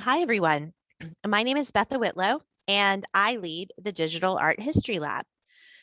Hi, everyone. My name is Betha Whitlow, and I lead the Digital Art History Lab.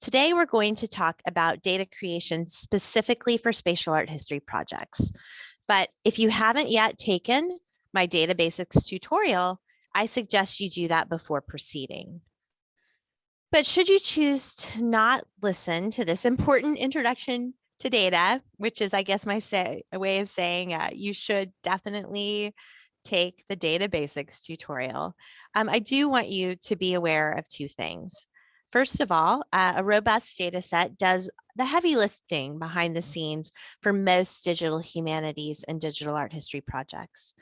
Today, we're going to talk about data creation specifically for spatial art history projects. But if you haven't yet taken my data basics tutorial, I suggest you do that before proceeding. But should you choose to not listen to this important introduction to data, which is, I guess, a way of saying you should definitely take the data basics tutorial. I do want you to be aware of two things. First of all, a robust data set does the heavy lifting behind the scenes for most digital humanities and digital art history projects.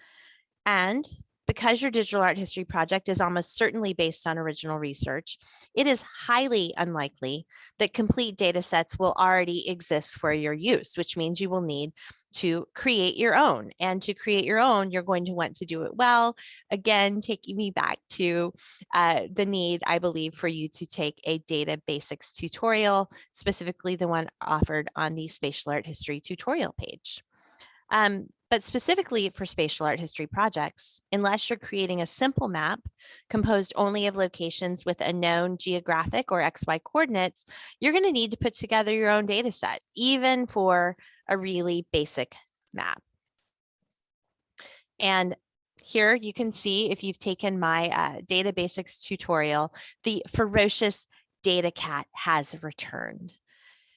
And because your digital art history project is almost certainly based on original research, it is highly unlikely that complete data sets will already exist for your use, which means you will need to create your own. And to create your own, you're going to want to do it well. Again, taking me back to the need, I believe, for you to take a data basics tutorial, specifically the one offered on the spatial art history tutorial page. But specifically for spatial art history projects, unless you're creating a simple map composed only of locations with a known geographic or XY coordinates, you're going to need to put together your own data set, even for a really basic map. And here you can see, if you've taken my data basics tutorial, the ferocious data cat has returned.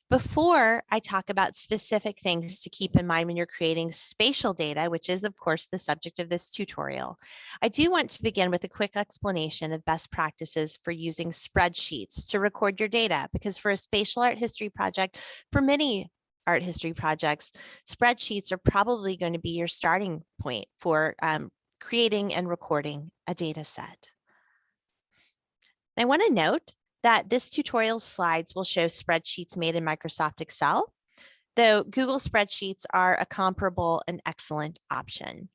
Before I talk about specific things to keep in mind when you're creating spatial data, which is, of course, the subject of this tutorial, I do want to begin with a quick explanation of best practices for using spreadsheets to record your data, because for a spatial art history project, for many art history projects, spreadsheets are probably going to be your starting point for creating and recording a data set. I want to note that this tutorial slides will show spreadsheets made in Microsoft Excel, though Google spreadsheets are a comparable and excellent option.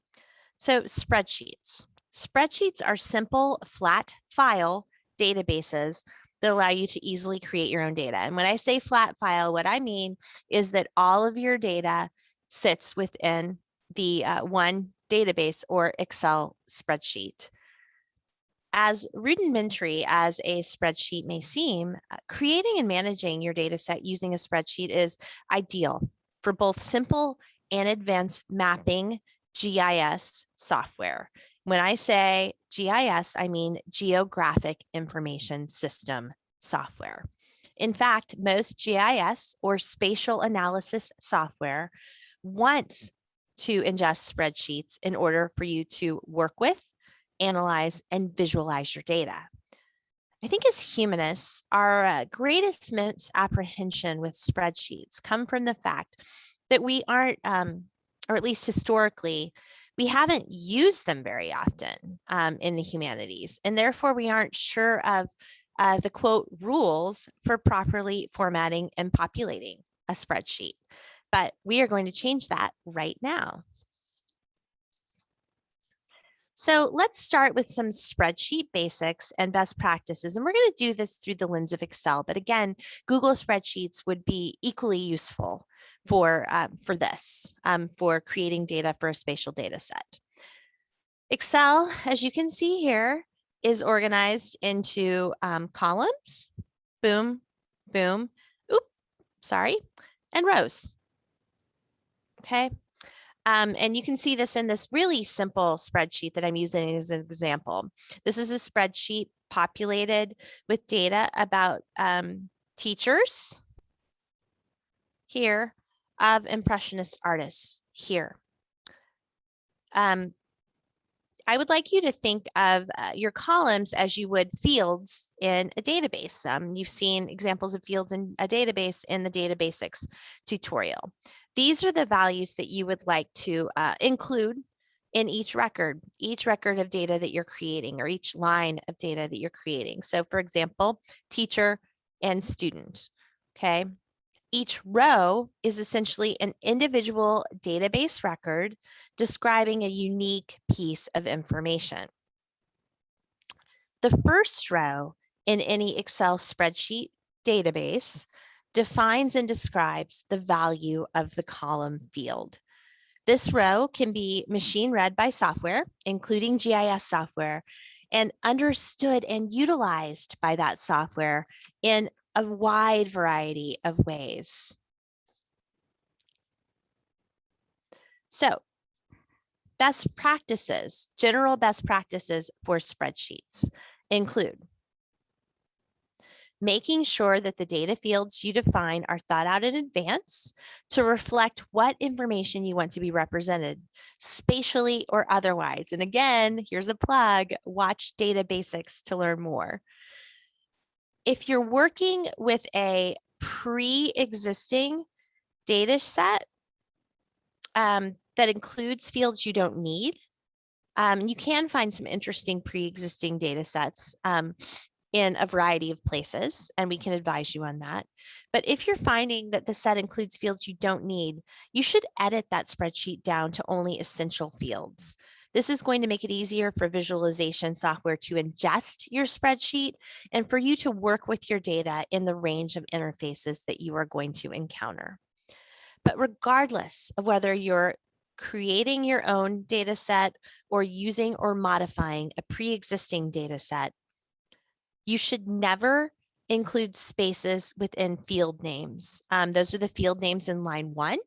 So spreadsheets. Spreadsheets are simple, flat file databases that allow you to easily create your own data. And when I say flat file, what I mean is that all of your data sits within the one database or Excel spreadsheet. As rudimentary as a spreadsheet may seem, creating and managing your data set using a spreadsheet is ideal for both simple and advanced mapping GIS software. When I say GIS, I mean Geographic Information System software. In fact, most GIS or spatial analysis software wants to ingest spreadsheets in order for you to work with, analyze, and visualize your data. I think as humanists, our greatest misapprehension with spreadsheets come from the fact that we aren't, or at least historically, we haven't used them very often in the humanities, and therefore we aren't sure of the quote rules for properly formatting and populating a spreadsheet. But we are going to change that right now. So let's start with some spreadsheet basics and best practices. And we're going to do this through the lens of Excel. But again, Google spreadsheets would be equally useful for this, for creating data for a spatial data set. Excel, as you can see here, is organized into columns, boom, boom, and rows. Okay. And you can see this in this really simple spreadsheet that I'm using as an example. This is a spreadsheet populated with data about teachers here of Impressionist artists here. I would like you to think of your columns as you would fields in a database. You've seen examples of fields in a database in the data basics tutorial. These are the values that you would like to include in each record of data that you're creating, or each line of data that you're creating. So for example, teacher and student, okay? Each row is essentially an individual database record describing a unique piece of information. The first row in any Excel spreadsheet database defines and describes the value of the column field. This row can be machine read by software, including GIS software, and understood and utilized by that software in a wide variety of ways. So, best practices, general best practices for spreadsheets include making sure that the data fields you define are thought out in advance to reflect what information you want to be represented, spatially or otherwise. And again, here's a plug, watch Data Basics to learn more. If you're working with a pre-existing data set that includes fields you don't need, you can find some interesting pre-existing data sets in a variety of places, and we can advise you on that. But if you're finding that the set includes fields you don't need, you should edit that spreadsheet down to only essential fields. This is going to make it easier for visualization software to ingest your spreadsheet and for you to work with your data in the range of interfaces that you are going to encounter. But regardless of whether you're creating your own data set or using or modifying a pre-existing data set, you should never include spaces within field names. Those are the field names in line 1.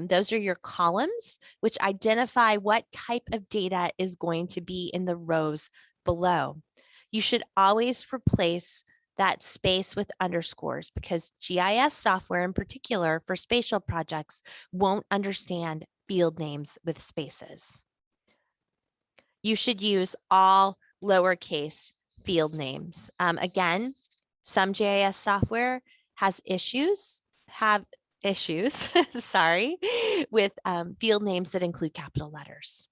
Those are your columns, which identify what type of data is going to be in the rows below. You should always replace that space with underscores because GIS software in particular for spatial projects won't understand field names with spaces. You should use all lowercase field names. Again, some GIS software have issues, sorry, with field names that include capital letters.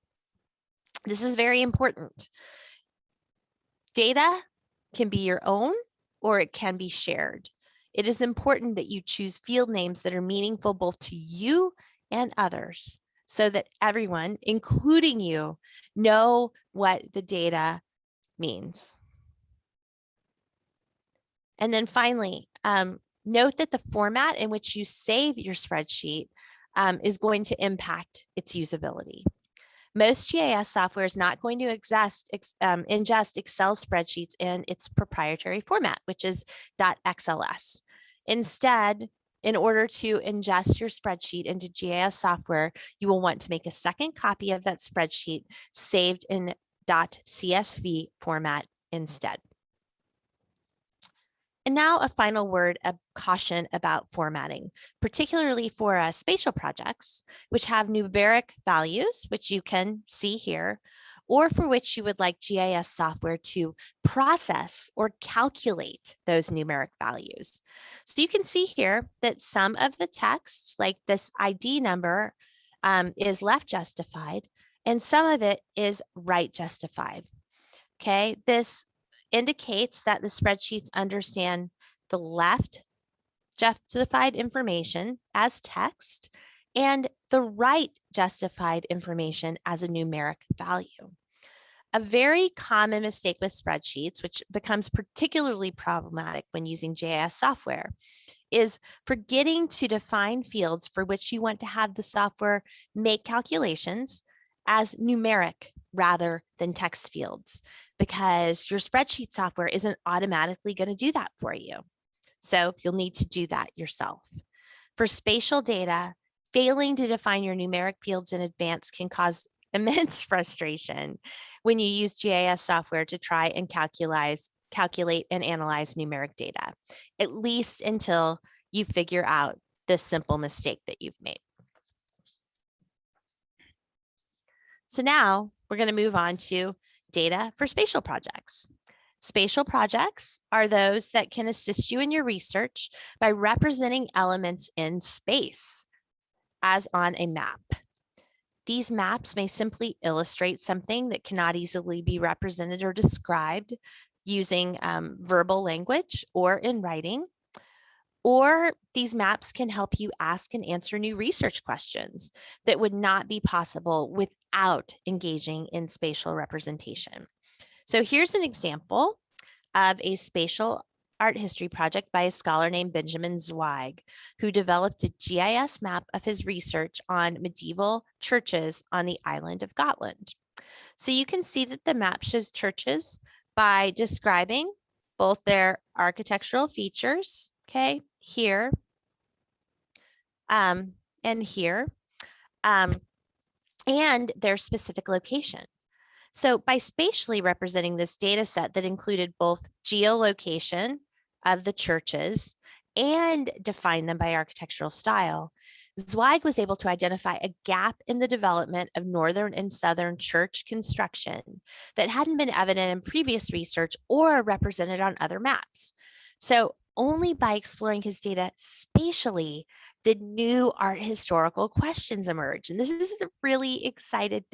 This is very important. Data can be your own or it can be shared. It is important that you choose field names that are meaningful both to you and others so that everyone, including you, know what the data means. And then finally, note that the format in which you save your spreadsheet is going to impact its usability. Most GIS software is not going to ingest Excel spreadsheets in its proprietary format, which is .xls. Instead, in order to ingest your spreadsheet into GIS software, you will want to make a second copy of that spreadsheet saved in .csv format instead. And now a final word of caution about formatting, particularly for spatial projects, which have numeric values, which you can see here, or for which you would like GIS software to process or calculate those numeric values. So you can see here that some of the text, like this ID number, is left justified, and some of it is right justified. Okay, this indicates that the spreadsheets understand the left justified information as text and the right justified information as a numeric value. A very common mistake with spreadsheets, which becomes particularly problematic when using GIS software, is forgetting to define fields for which you want to have the software make calculations as numeric rather than text fields, because your spreadsheet software isn't automatically going to do that for you. So you'll need to do that yourself. For spatial data, failing to define your numeric fields in advance can cause immense frustration when you use GIS software to try and calculate and analyze numeric data, at least until you figure out this simple mistake that you've made. So now we're going to move on to data for spatial projects. Spatial projects are those that can assist you in your research by representing elements in space, as on a map. These maps may simply illustrate something that cannot easily be represented or described using verbal language or in writing. Or these maps can help you ask and answer new research questions that would not be possible without engaging in spatial representation. So here's an example of a spatial art history project by a scholar named Benjamin Zweig, who developed a GIS map of his research on medieval churches on the island of Gotland. So you can see that the map shows churches by describing both their architectural features, okay, here and here, and their specific location. So by spatially representing this data set that included both geolocation of the churches and defined them by architectural style, Zweig was able to identify a gap in the development of northern and southern church construction that hadn't been evident in previous research or represented on other maps. So only by exploring his data spatially did new art historical questions emerge. And this is the really exciting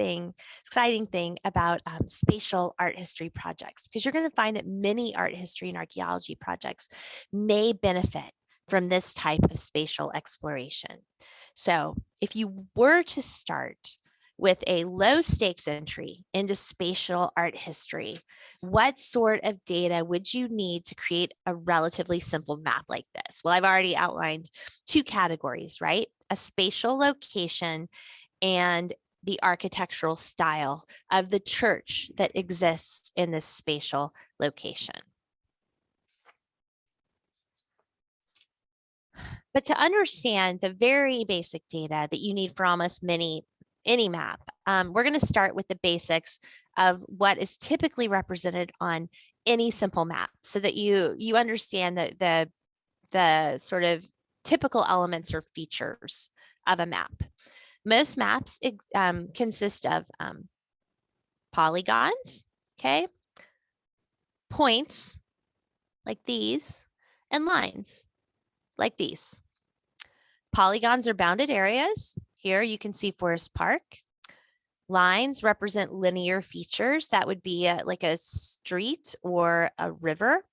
thing about spatial art history projects, because you're going to find that many art history and archaeology projects may benefit from this type of spatial exploration. So if you were to start with a low stakes entry into spatial art history, what sort of data would you need to create a relatively simple map like this? Well, I've already outlined two categories, right? A spatial location and the architectural style of the church that exists in this spatial location. But to understand the very basic data that you need for almost any map, we're going to start with the basics of what is typically represented on any simple map, so that you understand that the sort of typical elements or features of a map. Most maps consist of polygons, okay, points like these, and lines like these. Polygons are bounded areas. Here you can see Forest Park. Lines represent linear features. That would be like a street or a river.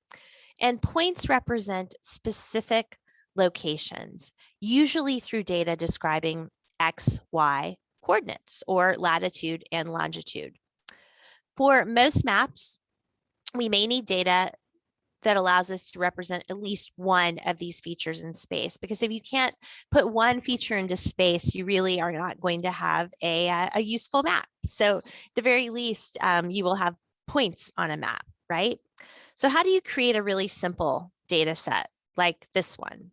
And points represent specific locations, usually through data describing X, Y coordinates or latitude and longitude. For most maps, we may need data that allows us to represent at least one of these features in space, because if you can't put one feature into space, you really are not going to have a useful map. So at the very least, you will have points on a map, right? So how do you create a really simple data set like this one?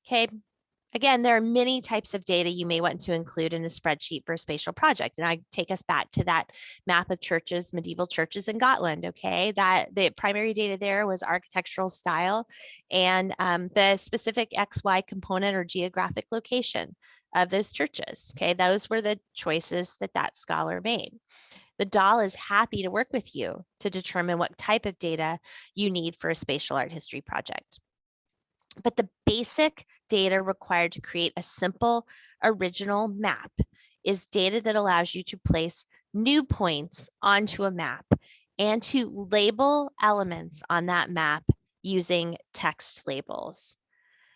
Okay. Again, there are many types of data you may want to include in a spreadsheet for a spatial project. And I take us back to that map of churches, medieval churches in Gotland, okay? That the primary data there was architectural style and the specific XY component or geographic location of those churches, okay? Those were the choices that scholar made. The DAL is happy to work with you to determine what type of data you need for a spatial art history project. But the basic data required to create a simple original map is data that allows you to place new points onto a map and to label elements on that map using text labels.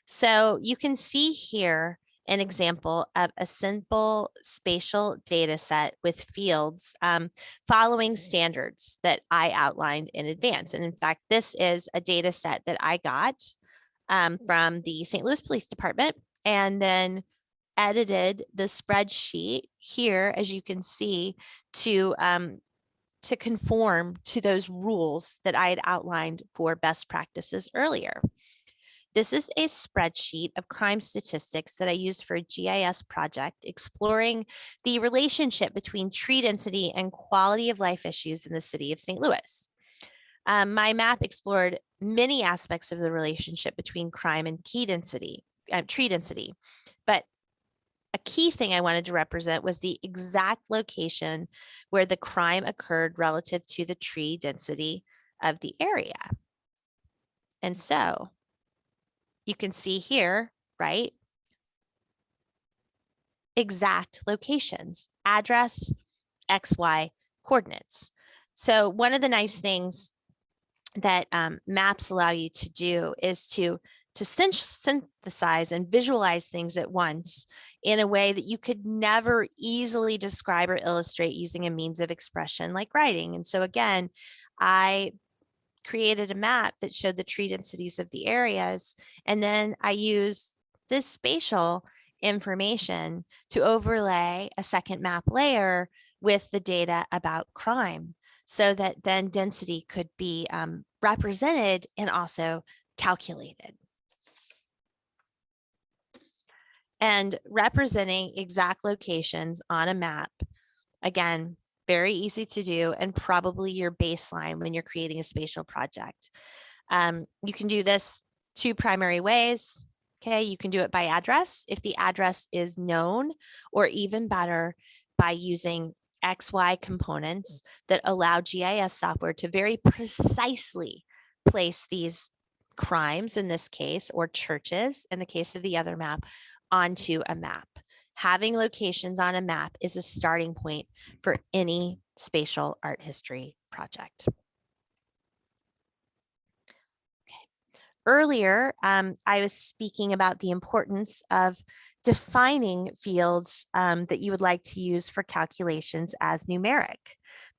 So you can see here an example of a simple spatial data set with fields following standards that I outlined in advance. And in fact, this is a data set that I got from the St. Louis Police Department, and then edited the spreadsheet here, as you can see, to conform to those rules that I had outlined for best practices earlier. This is a spreadsheet of crime statistics that I used for a GIS project exploring the relationship between tree density and quality of life issues in the city of St. Louis. My map explored many aspects of the relationship between crime and tree density, but a key thing I wanted to represent was the exact location where the crime occurred relative to the tree density of the area. And so you can see here, right? Exact locations, address, XY coordinates. So one of the nice things that maps allow you to do is to synthesize and visualize things at once in a way that you could never easily describe or illustrate using a means of expression like writing. And so again, I created a map that showed the tree densities of the areas. And then I use this spatial information to overlay a second map layer with the data about crime, so that then density could be represented and also calculated. And representing exact locations on a map, again, very easy to do and probably your baseline when you're creating a spatial project. You can do this two primary ways. Okay, you can do it by address if the address is known, or even better, by using XY components that allow GIS software to very precisely place these crimes in this case, or churches in the case of the other map, onto a map. Having locations on a map is a starting point for any spatial art history project. Earlier, I was speaking about the importance of defining fields that you would like to use for calculations as numeric,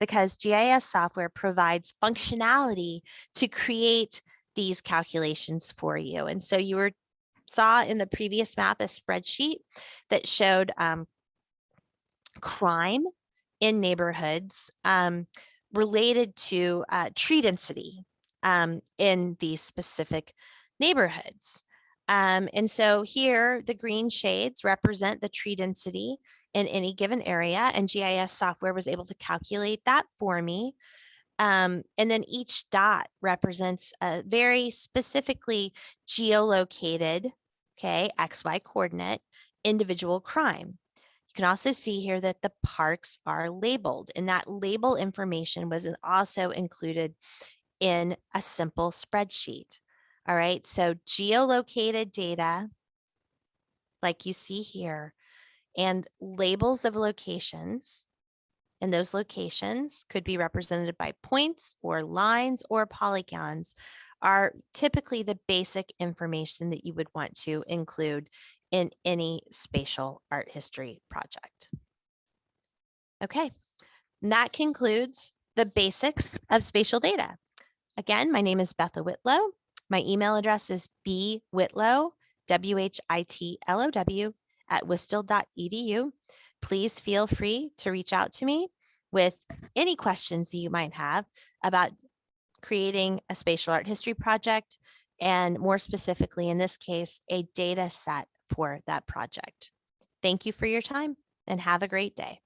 because GIS software provides functionality to create these calculations for you. And so you saw in the previous map a spreadsheet that showed crime in neighborhoods related to tree density in these specific neighborhoods. And so here, the green shades represent the tree density in any given area, and GIS software was able to calculate that for me. And then each dot represents a very specifically geolocated, okay, XY coordinate individual crime. You can also see here that the parks are labeled, and that label information was also included in a simple spreadsheet. All right, so geolocated data, like you see here, and labels of locations. And those locations could be represented by points or lines or polygons, are typically the basic information that you would want to include in any spatial art history project. Okay, and that concludes the basics of spatial data. Again, my name is Betha Whitlow. My email address is bwhitlow, WHITLOW, @wistil.edu. Please feel free to reach out to me with any questions that you might have about creating a spatial art history project, and more specifically, in this case, a data set for that project. Thank you for your time and have a great day.